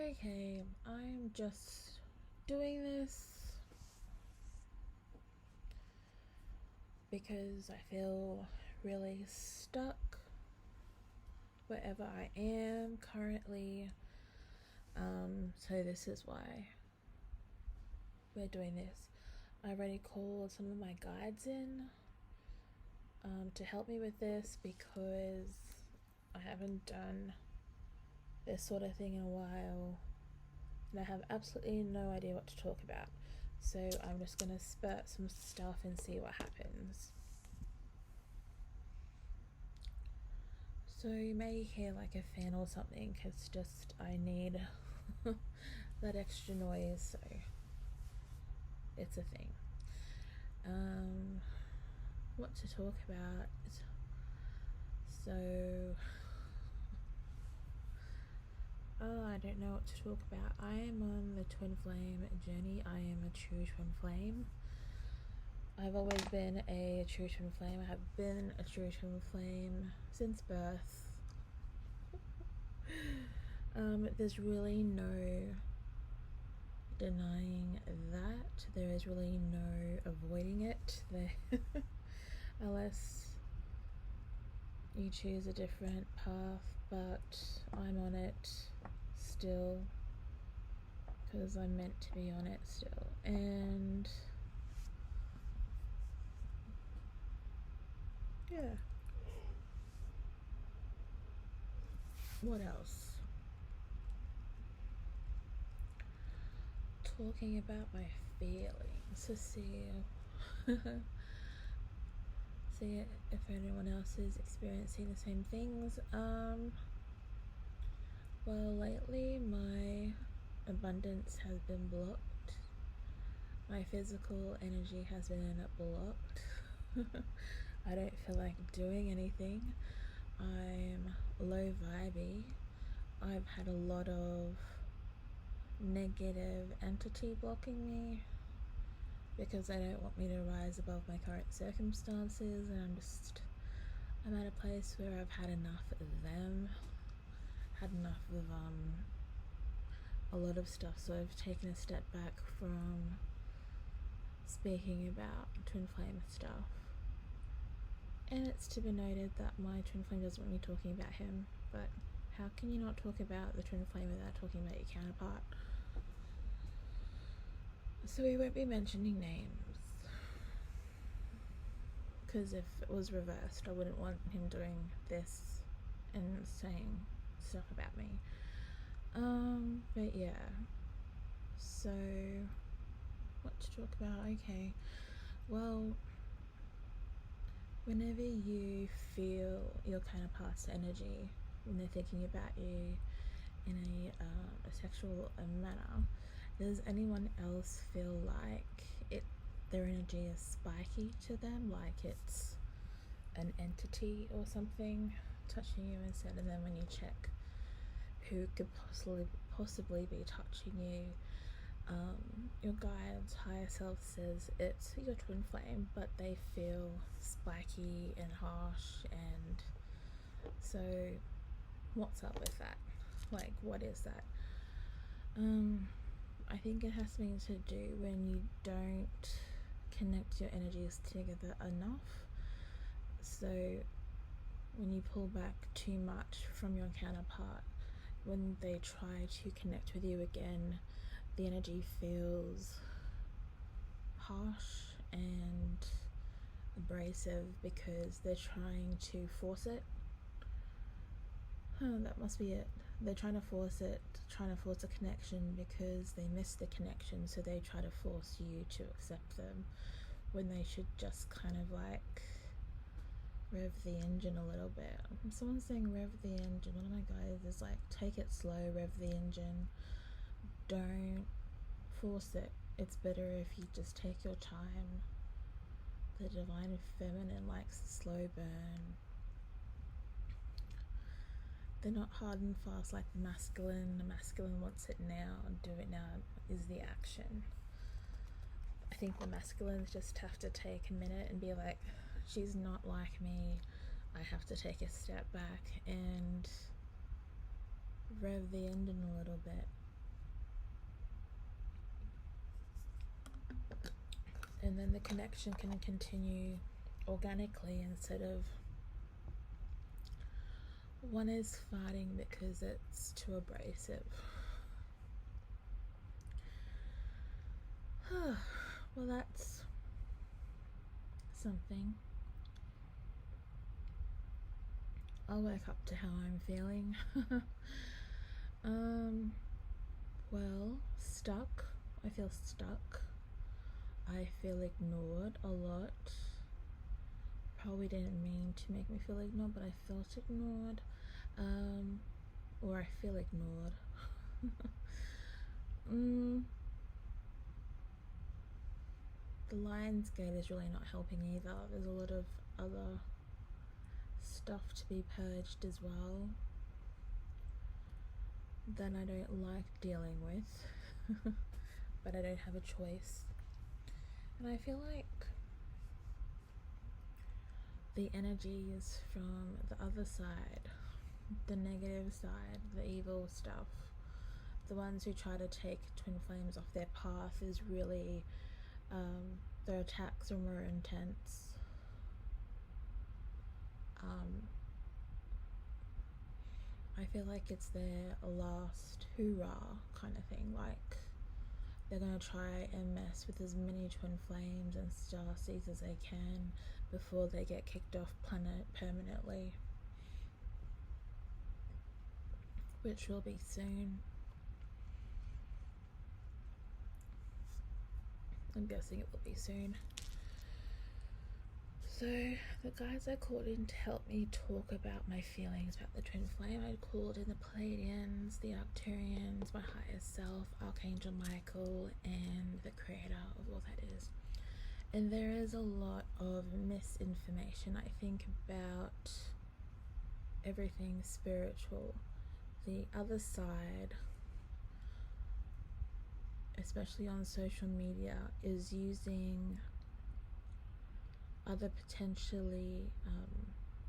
Okay, I'm just doing this because I feel really stuck wherever I am currently. So this is why we're doing this. I already called some of my guides in to help me with this because I haven't done this sort of thing in a while and I have absolutely no idea what to talk about. So I'm just going to spurt some stuff and see what happens. So you may hear like a fan or something, because just I need that extra noise, so it's a thing. What to talk about? So I don't know what to talk about. I am on the twin flame journey. I am a true twin flame. I've always been a true twin flame. I have been a true twin flame since birth. There's really no denying that. There is really no avoiding it there. Unless you choose a different path, but I'm on it still because I'm meant to be on it still. And yeah, what else? Talking about my feelings to see if anyone else is experiencing the same things. Well, lately my abundance has been blocked. My physical energy has been blocked. I don't feel like doing anything. I'm low vibey. I've had a lot of negative entity blocking me because they don't want me to rise above my current circumstances, and I'm at a place where I've had enough of them, had enough of a lot of stuff, so I've taken a step back from speaking about twin flame stuff. And it's to be noted that my twin flame doesn't want me talking about him, but how can you not talk about the twin flame without talking about your counterpart? So we won't be mentioning names, because if it was reversed, I wouldn't want him doing this and saying stuff about me. But yeah, so what to talk about? Okay, well, whenever you feel your counterpart's energy, when they're thinking about you in a sexual manner, does anyone else feel like their energy is spiky to them, like it's an entity or something touching you instead? And then when you check who could possibly be touching you, your guide's higher self says it's your twin flame, but they feel spiky and harsh. And so what's up with that? Like, what is that? I think it has something to do when you don't connect your energies together enough. So when you pull back too much from your counterpart, when they try to connect with you again, the energy feels harsh and abrasive because they're trying to force it. That must be it. They're trying to force a connection because they miss the connection, so they try to force you to accept them when they should just kind of like rev the engine a little bit. Someone's saying rev the engine. One of my guys is like, take it slow, rev the engine. Don't force it. It's better if you just take your time. The divine feminine likes a slow burn. They're not hard and fast like the masculine. The masculine wants it now, and do it now is the action. I think the masculines just have to take a minute and be like, she's not like me. I have to take a step back and rev the engine a little bit. and then the connection can continue organically instead of one is fighting because it's too abrasive. Well, that's something. I'll work up to how I'm feeling. Well, stuck. I feel stuck. I feel ignored a lot. Probably didn't mean to make me feel ignored, but I felt ignored. Or I feel ignored. The Lionsgate is really not helping either. There's a lot of other stuff to be purged as well that I don't like dealing with. But I don't have a choice. And I feel like the energies from the other side, the negative side, the evil stuff, the ones who try to take twin flames off their path, is really, their attacks are more intense. I feel like it's their last hoorah kind of thing. Like, they're gonna try and mess with as many twin flames and star seeds as they can before they get kicked off planet permanently, which will be soon. I'm guessing it will be soon. So the guys I called in to help me talk about my feelings about the twin flame, I called in the Pleiadians, the Arcturians, my higher self, Archangel Michael, and the creator of all that is. And there is a lot of misinformation, I think, about everything spiritual. The other side, especially on social media, is using other potentially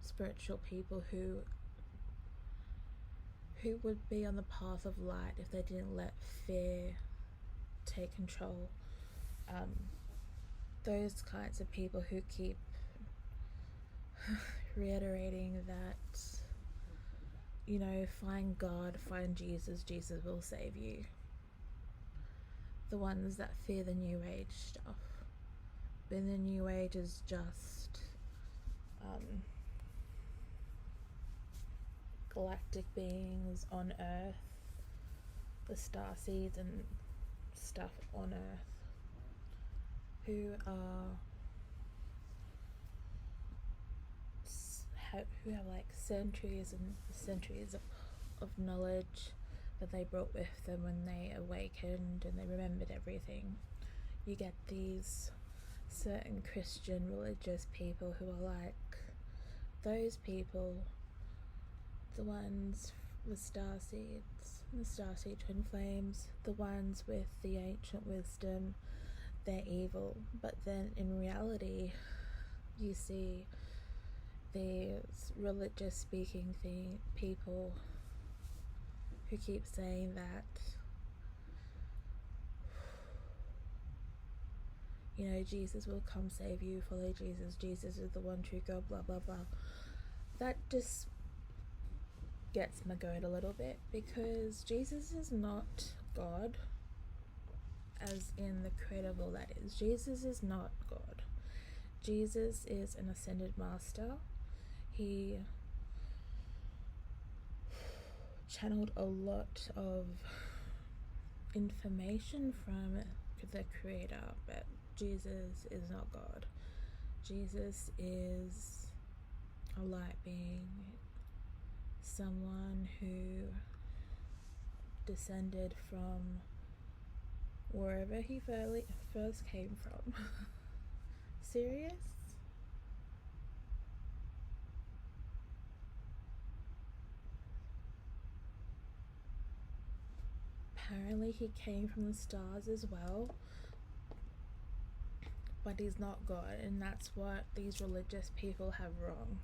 spiritual people who would be on the path of light if they didn't let fear take control. Those kinds of people who keep reiterating that, you know, find God, find Jesus, Jesus will save you. The ones that fear the New Age stuff. When the New Age is just galactic beings on Earth, the star seeds and stuff on Earth, who have like centuries and centuries of knowledge that they brought with them when they awakened and they remembered everything. You get these certain Christian religious people who are like those people, the ones with star seeds, the starseed twin flames, the ones with the ancient wisdom. They're evil, but then in reality you see these religious speaking people who keep saying that, you know, Jesus will come save you, follow Jesus, Jesus is the one true God, blah blah blah. That just gets my goat a little bit, because Jesus is not God, as in the creator of all that is. Jesus is not God. Jesus is an ascended master. He channeled a lot of information from the creator, but Jesus is not God. Jesus is a light being, someone who descended from wherever he first came from. Serious? Apparently he came from the stars as well, but he's not God, and that's what these religious people have wrong.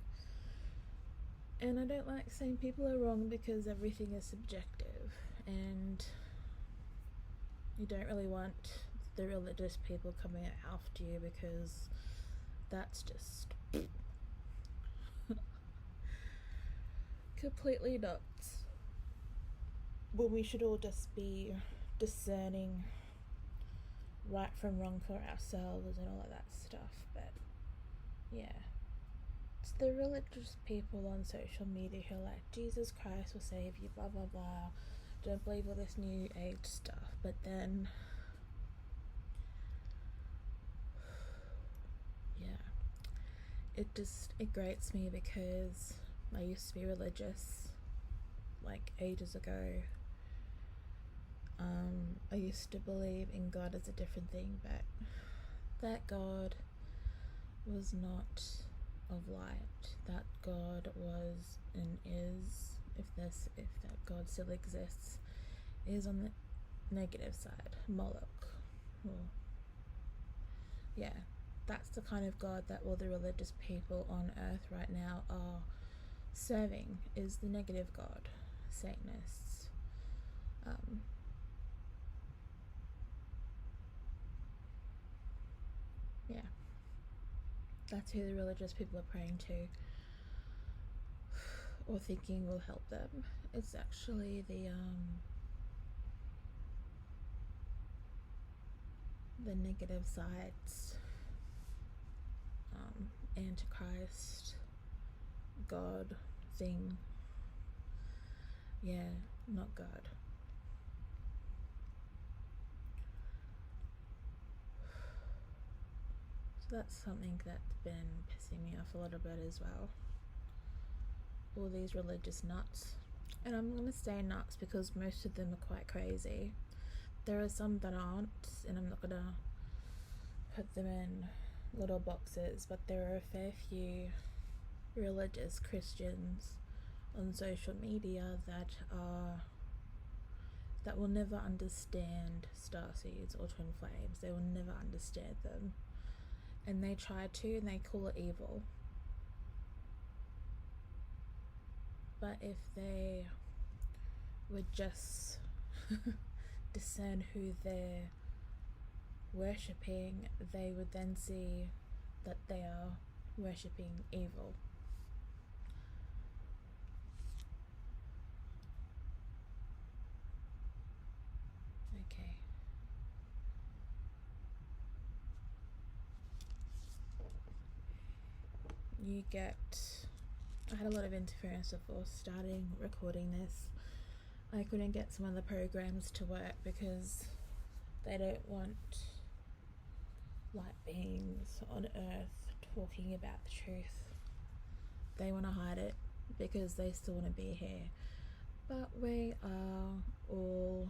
And I don't like saying people are wrong, because everything is subjective, and you don't really want the religious people coming after you, because that's just completely nuts. When we should all just be discerning right from wrong for ourselves and all of that stuff. But yeah, it's the religious people on social media who are like, Jesus Christ will save you, blah blah blah, don't believe all this new age stuff. But then yeah, it grates me, because I used to be religious like ages ago. I used to believe in God as a different thing, but that God was not of light. That God was and is, if that God still exists, is on the negative side. Moloch. Well, yeah, that's the kind of God that all the religious people on earth right now are serving, is the negative God, Satanists. Yeah, that's who the religious people are praying to, or thinking will help them. It's actually the negative sides, Antichrist, God thing. Yeah, not God. So that's something that's been pissing me off a little bit as well. All these religious nuts. And I'm going to say nuts because most of them are quite crazy. There are some that aren't, and I'm not going to put them in little boxes, but there are a fair few religious Christians on social media that will never understand starseeds or twin flames. They will never understand them, and they try to, and they call it evil. But if they would just discern who they're worshipping, they would then see that they are worshipping evil. Okay. I had a lot of interference before starting recording this. I couldn't get some of the programs to work because they don't want light beings on earth talking about the truth. They want to hide it because they still want to be here. But we are all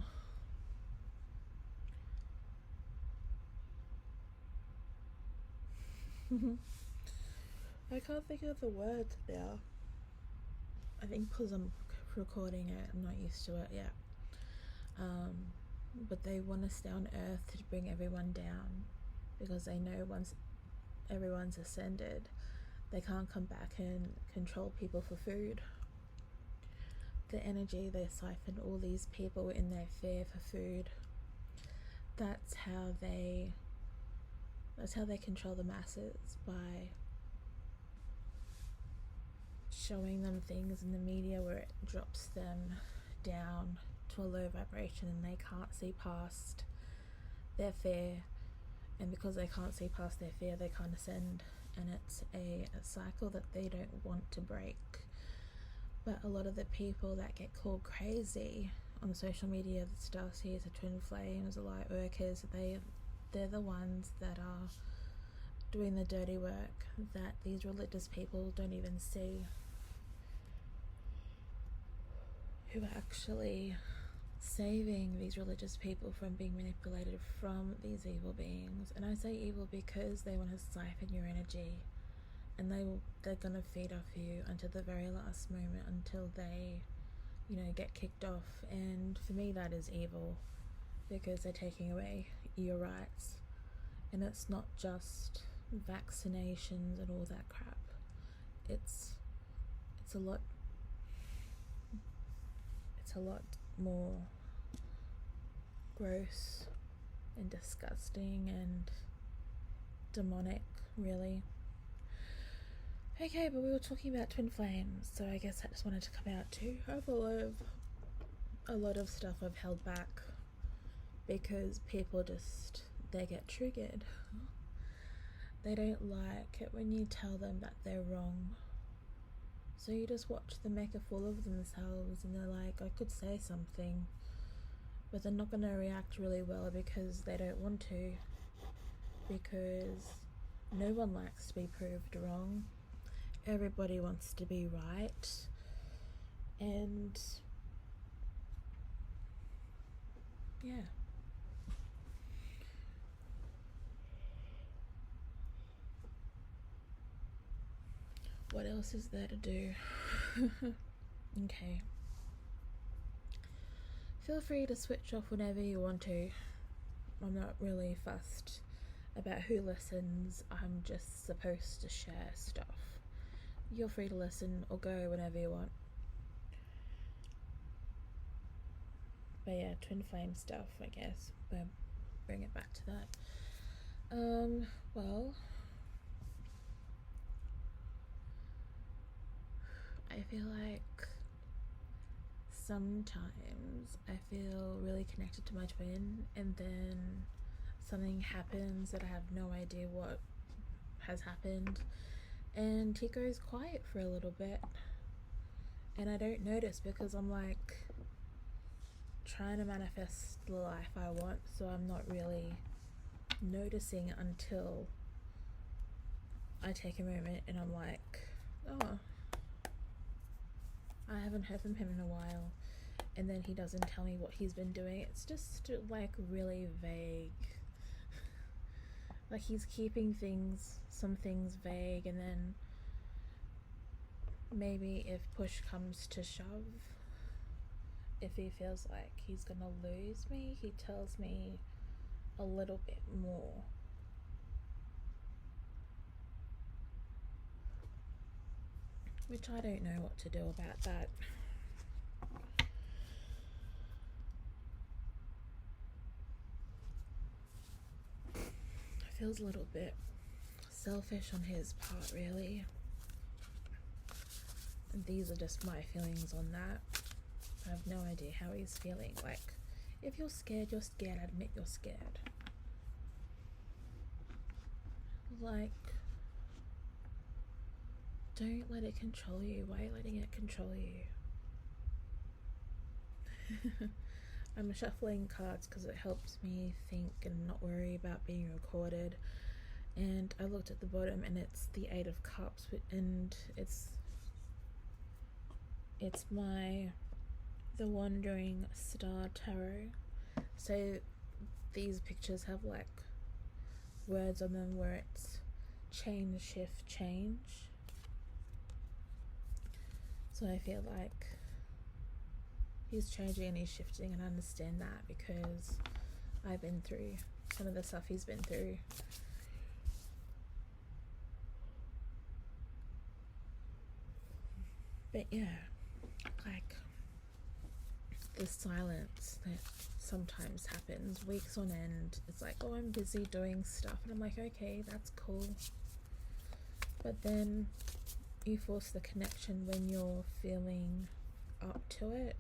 I can't think of the words now. I think because I'm recording it, I'm not used to it yet. But they want to stay on earth to bring everyone down, because they know once everyone's ascended, they can't come back and control people for food. The energy, they siphon all these people in their fear for food. That's how they control the masses, by showing them things in the media where it drops them down to a low vibration, and they can't see past their fear. And because they can't see past their fear, they can't ascend, and it's a cycle that they don't want to break. But a lot of the people that get called crazy on social media, the starseeds, the twin flames, the light workers, they're the ones that are doing the dirty work that these religious people don't even see, who are actually saving these religious people from being manipulated from these evil beings. And I say evil because they want to siphon your energy, and they're gonna feed off you until the very last moment, until they get kicked off. And for me, that is evil, because they're taking away your rights. And it's not just vaccinations and all that crap. It's a lot more gross and disgusting and demonic, really. Okay, but we were talking about twin flames, so I guess I just wanted to come out too. I have a lot of stuff I've held back because people they get triggered. They don't like it when you tell them that they're wrong. So you just watch them make a fool of themselves, and they're like, I could say something, but they're not going to react really well because they don't want to, because no one likes to be proved wrong. Everybody wants to be right, and yeah. What else is there to do? Okay. Feel free to switch off whenever you want to. I'm not really fussed about who listens. I'm just supposed to share stuff. You're free to listen or go whenever you want. But yeah, twin flame stuff, I guess. We'll bring it back to that. Well, I feel like sometimes I feel really connected to my twin, and then something happens that I have no idea what has happened, and he goes quiet for a little bit, and I don't notice because I'm like trying to manifest the life I want, so I'm not really noticing until I take a moment and I'm like, oh, I haven't heard from him in a while, and then he doesn't tell me what he's been doing. It's just like really vague. Like he's keeping some things vague, and then maybe if push comes to shove, if he feels like he's gonna lose me, he tells me a little bit more. Which I don't know what to do about that. It feels a little bit selfish on his part, really. And these are just my feelings on that. I have no idea how he's feeling. Like, if you're scared, you're scared. Admit you're scared. Like, don't let it control you. Why are you letting it control you? I'm shuffling cards because it helps me think and not worry about being recorded. And I looked at the bottom, and it's the 8 of Cups, and it's the Wandering Star Tarot. So these pictures have like words on them where it's change, shift, change. So I feel like he's changing and he's shifting, and I understand that because I've been through some of the stuff he's been through. But yeah, like the silence that sometimes happens weeks on end. It's like, oh, I'm busy doing stuff, and I'm like, okay, that's cool. But then you force the connection when you're feeling up to it.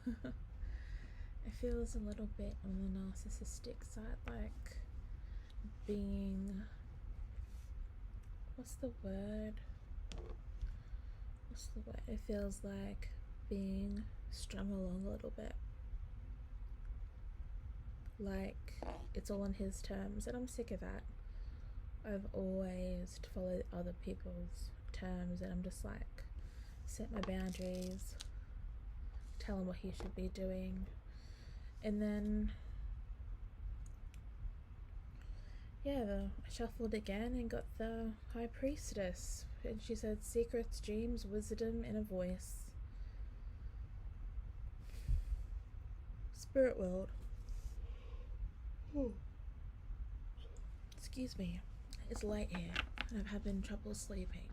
It feels a little bit on the narcissistic side, like being, what's the word? It feels like being strung along a little bit. Like it's all on his terms, and I'm sick of that. I've always followed other people's terms, and I'm just like, set my boundaries, tell him what he should be doing. And then I shuffled again and got the High Priestess, and she said secrets, dreams, wisdom, and a voice. Spirit world. Excuse me, it's late here and I've having trouble sleeping.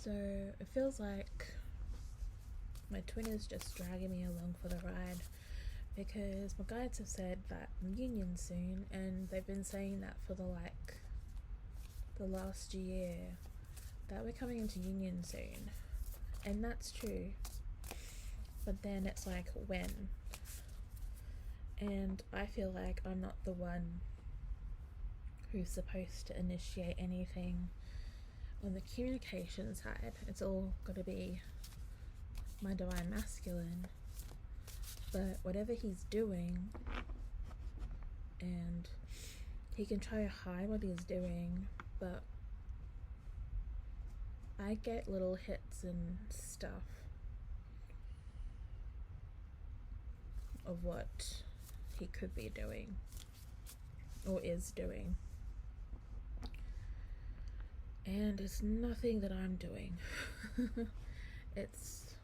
So it feels like my twin is just dragging me along for the ride, because my guides have said that I'm union soon, and they've been saying that for the last year, that we're coming into union soon, and that's true. But then it's like, when? And I feel like I'm not the one who's supposed to initiate anything on the communication side. It's all got to be my divine masculine. But whatever he's doing, and he can try to hide what he's doing, but I get little hits and stuff of what he could be doing or is doing, and it's nothing that I'm doing. It's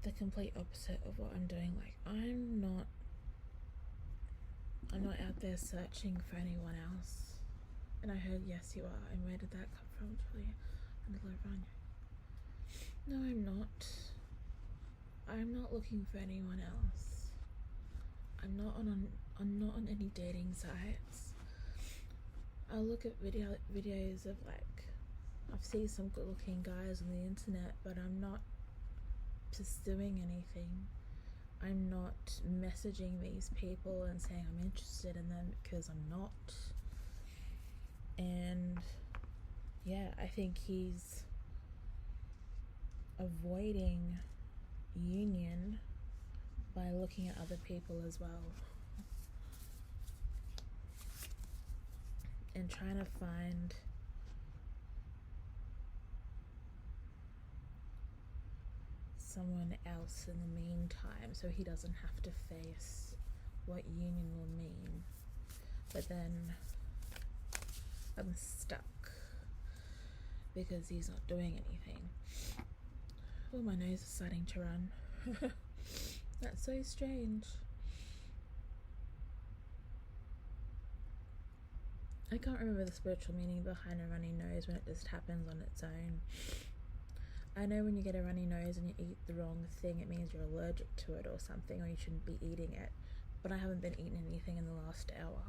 the complete opposite of what I'm doing. Like, I'm not out there searching for anyone else. And I heard, yes you are. And where did that come from, Julia? No, I'm not. I'm not looking for anyone else. I'm not on any dating sites. I look at videos of, like, I've seen some good looking guys on the internet, but I'm not pursuing anything. I'm not messaging these people and saying I'm interested in them, because I'm not. And yeah, I think he's avoiding union by looking at other people as well, and trying to find someone else in the meantime, so he doesn't have to face what union will mean. But then I'm stuck because he's not doing anything. Oh, my nose is starting to run. That's so strange. I can't remember the spiritual meaning behind a runny nose when it just happens on its own. I know when you get a runny nose and you eat the wrong thing, it means you're allergic to it or something, or you shouldn't be eating it. But I haven't been eating anything in the last hour.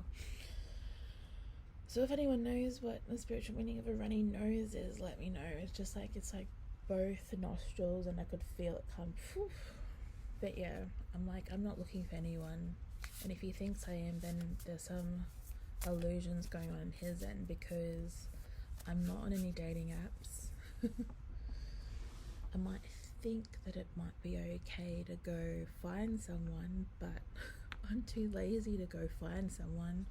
So if anyone knows what the spiritual meaning of a runny nose is, let me know. It's like both nostrils, and I could feel it come. Whew. But yeah, I'm not looking for anyone. And if he thinks I am, then there's some illusions going on his end, because I'm not on any dating apps. I might think that it might be okay to go find someone, but I'm too lazy to go find someone,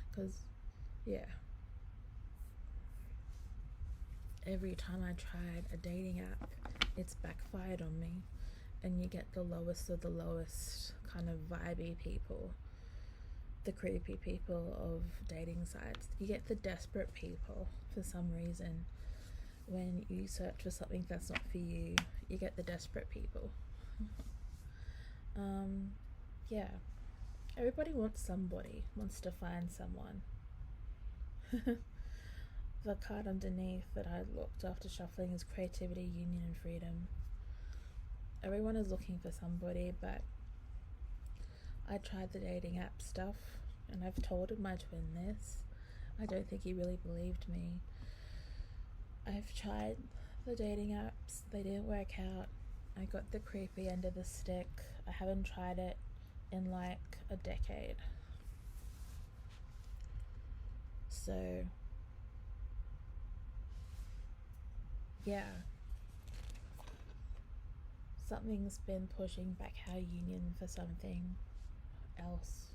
because yeah, every time I tried a dating app, it's backfired on me, and you get the lowest of the lowest kind of vibey people, the creepy people of dating sites. You get the desperate people for some reason. When you search for something that's not for you, you get the desperate people. Yeah, everybody wants to find someone. The card underneath that I looked after shuffling is creativity, union, and freedom. Everyone is looking for somebody, but I tried the dating app stuff, and I've told my twin this. I don't think he really believed me. I've tried the dating apps, they didn't work out. I got the creepy end of the stick. I haven't tried it in like a decade. So yeah, something's been pushing back our union for something else.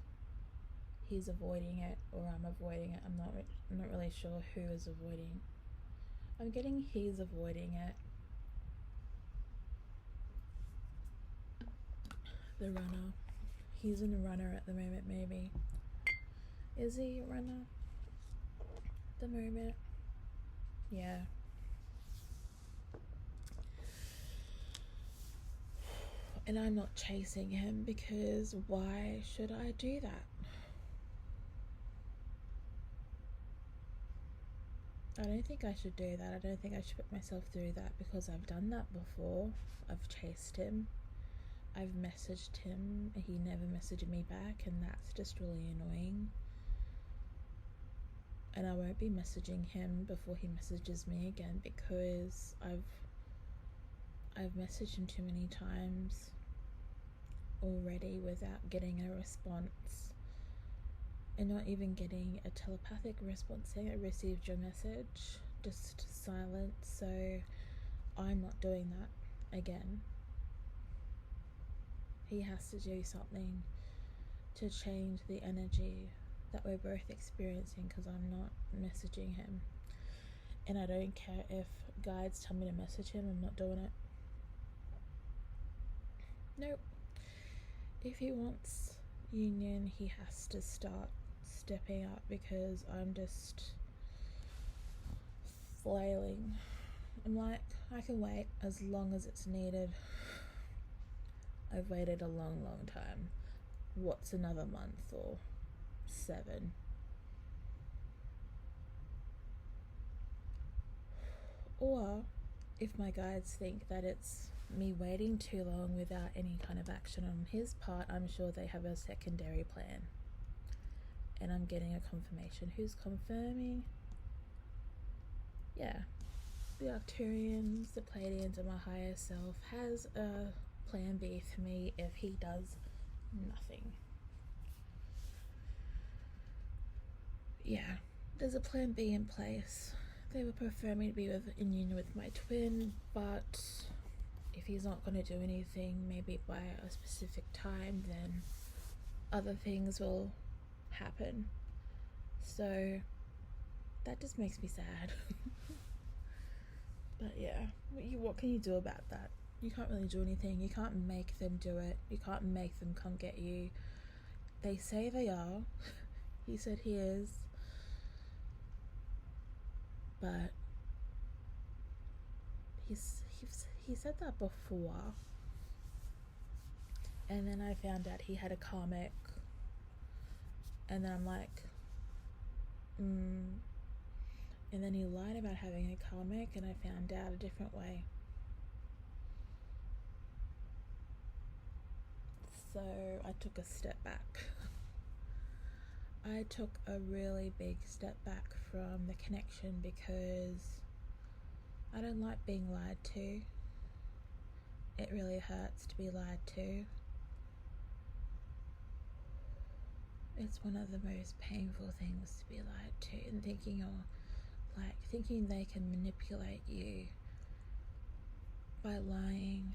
He's avoiding it, or I'm avoiding it. I'm not really sure who is avoiding. I'm getting he's avoiding it. The runner. He's in a runner at the moment, maybe. Is he a runner? At the moment? Yeah. And I'm not chasing him, because why should I do that? I don't think I should do that. I don't think I should put myself through that, because I've done that before. I've chased him. I've messaged him. He never messaged me back, and that's just really annoying. And I won't be messaging him before he messages me again, because I've messaged him too many times already without getting a response, and not even getting a telepathic response saying I received your message, just silence. So I'm not doing that again. He has to do something to change the energy that we're both experiencing, because I'm not messaging him. And I don't care if guides tell me to message him, I'm not doing it. Nope. If he wants union, he has to start stepping up, because I'm just flailing. I'm like, I can wait as long as it's needed. I've waited a long, long time. What's another month or 7? Or if my guides think that it's me waiting too long without any kind of action on his part, I'm sure they have a secondary plan. And I'm getting a confirmation. Who's confirming? Yeah. The Arcturians, the Pleiadians, and my higher self has a plan B for me if he does nothing. Yeah, there's a plan B in place. They would prefer me to be in union with my twin, but if he's not going to do anything, maybe by a specific time, then other things will happen. So that just makes me sad. But yeah, what can you do about that? You can't really do anything. You can't make them do it. You can't make them come get you. They say they are. He said he is. But he said that before. And then I found out he had a karmic. And then I'm like, And then he lied about having a karmic, and I found out a different way. So I took a step back. I took a really big step back from the connection, because I don't like being lied to. It really hurts to be lied to. It's one of the most painful things to be lied to, and thinking they can manipulate you by lying,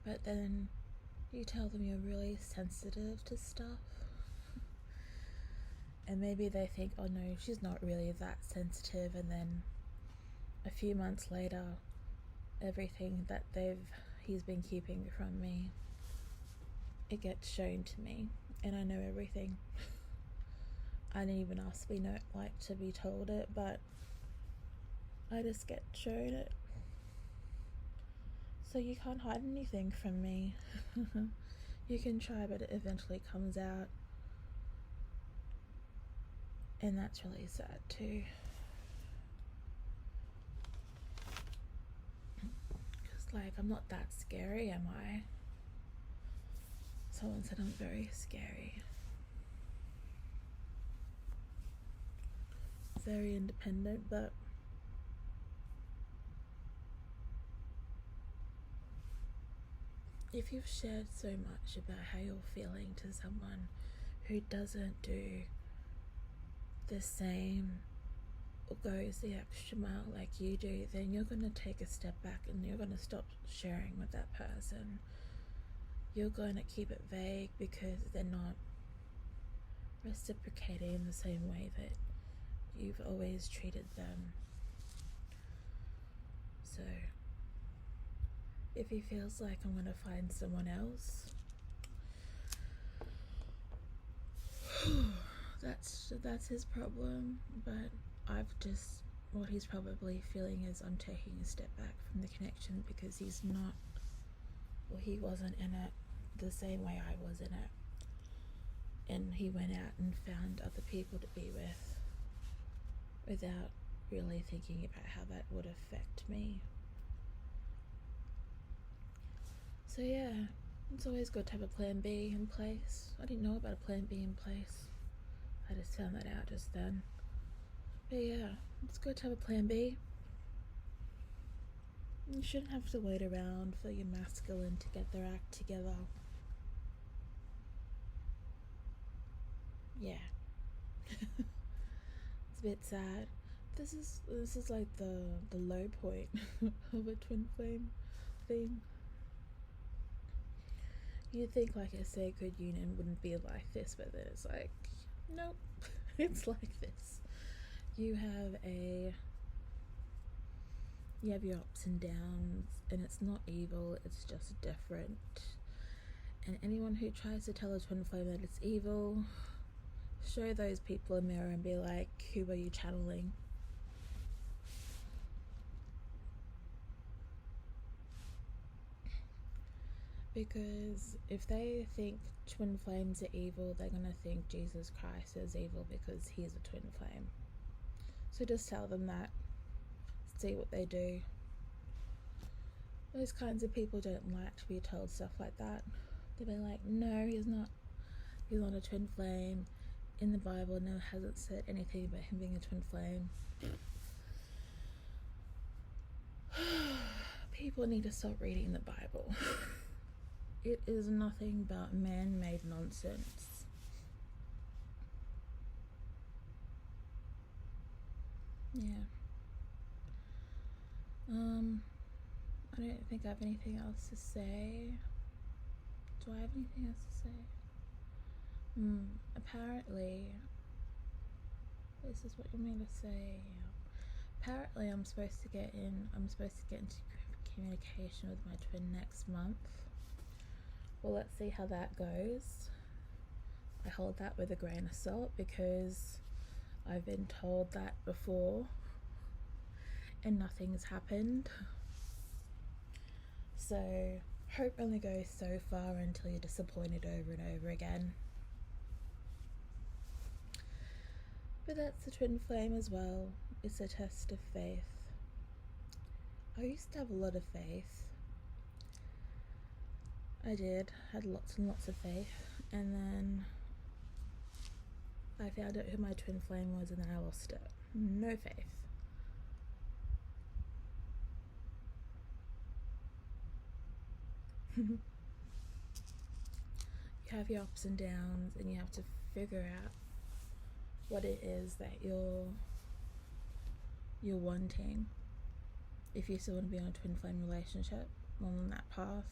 but then you tell them you're really sensitive to stuff, and maybe they think, oh no, she's not really that sensitive, and then a few months later, everything that he's been keeping from me, it gets shown to me, and I know everything. I didn't even ask to be told it, but I just get shown it. So you can't hide anything from me. You can try, but it eventually comes out. And that's really sad too. Because I'm not that scary, am I? Someone said I'm very scary. Very independent, but if you've shared so much about how you're feeling to someone who doesn't do the same or goes the extra mile like you do, then you're going to take a step back and you're going to stop sharing with that person. You're going to keep it vague because they're not reciprocating in the same way that you've always treated them. So if he feels like I'm going to find someone else, that's his problem. But what he's probably feeling is I'm taking a step back from the connection because he wasn't in it the same way I was in it, and he went out and found other people to be with without really thinking about how that would affect me. So yeah, it's always good to have a plan B in place. I didn't know about a plan B in place. I just found that out just then. But yeah, it's good to have a plan B. You shouldn't have to wait around for your masculine to get their act together. Yeah. It's a bit sad. This is like the low point of a twin flame thing. You'd think like a sacred union wouldn't be like this, but then it's like, nope, it's like this. You have your ups and downs, and it's not evil, it's just different. And anyone who tries to tell a twin flame that it's evil, show those people a mirror and be like, who are you channeling? Because if they think twin flames are evil, they're going to think Jesus Christ is evil because he's a twin flame. So just tell them that. See what they do. Those kinds of people don't like to be told stuff like that. They'll be like, no, he's not a twin flame. In the Bible, no, it hasn't said anything about him being a twin flame. People need to stop reading the Bible. It is nothing but man-made nonsense. Yeah. I don't think I have anything else to say. Do I have anything else to say? Apparently, this is what you mean to say. Apparently, I'm supposed to get into communication with my twin next month. Well, let's see how that goes. I hold that with a grain of salt because I've been told that before and nothing's happened. So hope only goes so far until you're disappointed over and over again. But that's the twin flame as well. It's a test of faith. I used to have a lot of faith. I had lots and lots of faith, and then I found out who my twin flame was, and then I lost it. No faith. You have your ups and downs, and you have to figure out what it is that you're wanting. If you still want to be on a twin flame relationship, on that path.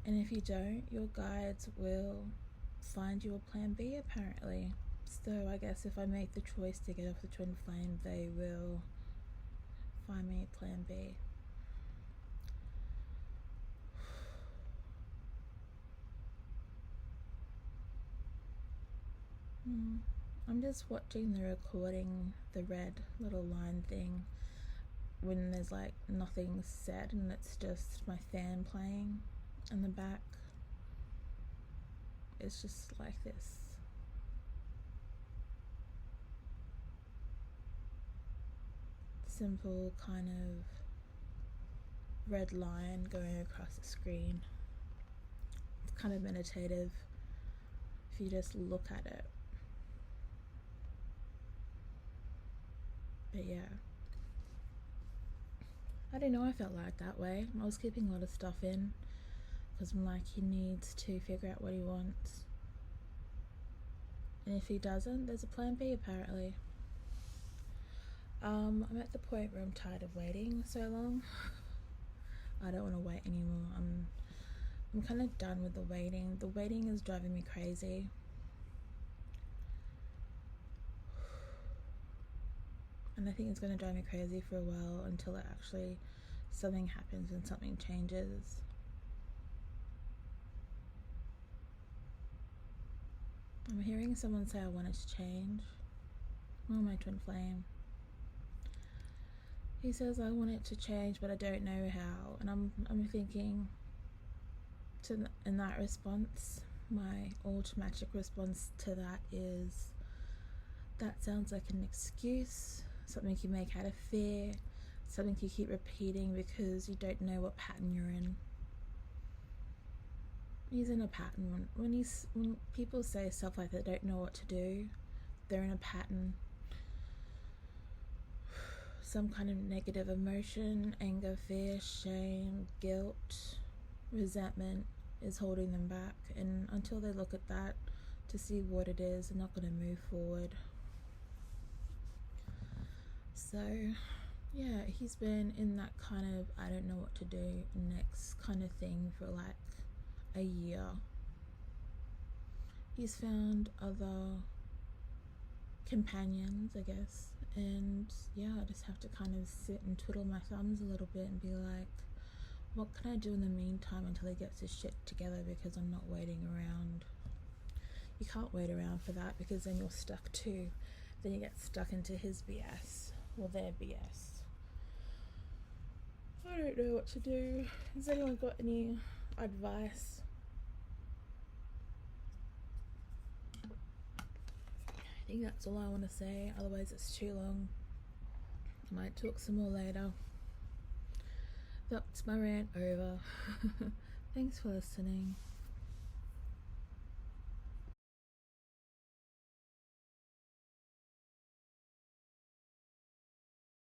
And if you don't, your guides will find you a plan B, apparently. So I guess if I make the choice to get off the twin flame, they will find me a plan B. I'm just watching the recording, the red little line thing, when there's like nothing said and it's just my fan playing in the back. It's just like this. Simple kind of red line going across the screen. It's kind of meditative if you just look at it. But yeah, I don't know, I felt like that way. I was keeping a lot of stuff in because I'm like, he needs to figure out what he wants, and if he doesn't, there's a plan B apparently. I'm at the point where I'm tired of waiting so long. I don't want to wait anymore. I'm kind of done with the waiting. The waiting is driving me crazy. And I think it's going to drive me crazy for a while until actually something happens and something changes. I'm hearing someone say I want it to change. Oh, my twin flame. He says I want it to change, but I don't know how. And I'm thinking, in that response, my automatic response to that is, that sounds like an excuse something you make out of fear, something you keep repeating because you don't know what pattern you're in. He's in a pattern. When people say stuff like they don't know what to do, they're in a pattern. Some kind of negative emotion, anger, fear, shame, guilt, resentment is holding them back, and until they look at that to see what it is, they're not going to move forward. So yeah, he's been in that kind of I don't know what to do next kind of thing for like a year. He's found other companions, I guess, and yeah, I just have to kind of sit and twiddle my thumbs a little bit and be like, what can I do in the meantime until he gets his shit together, because I'm not waiting around. You can't wait around for that, because then you're stuck too. Then you get stuck into his BS or their BS. I don't know what to do. Has anyone got any advice? I think that's all I want to say, otherwise it's too long. I might talk some more later. That's my rant over. Thanks for listening.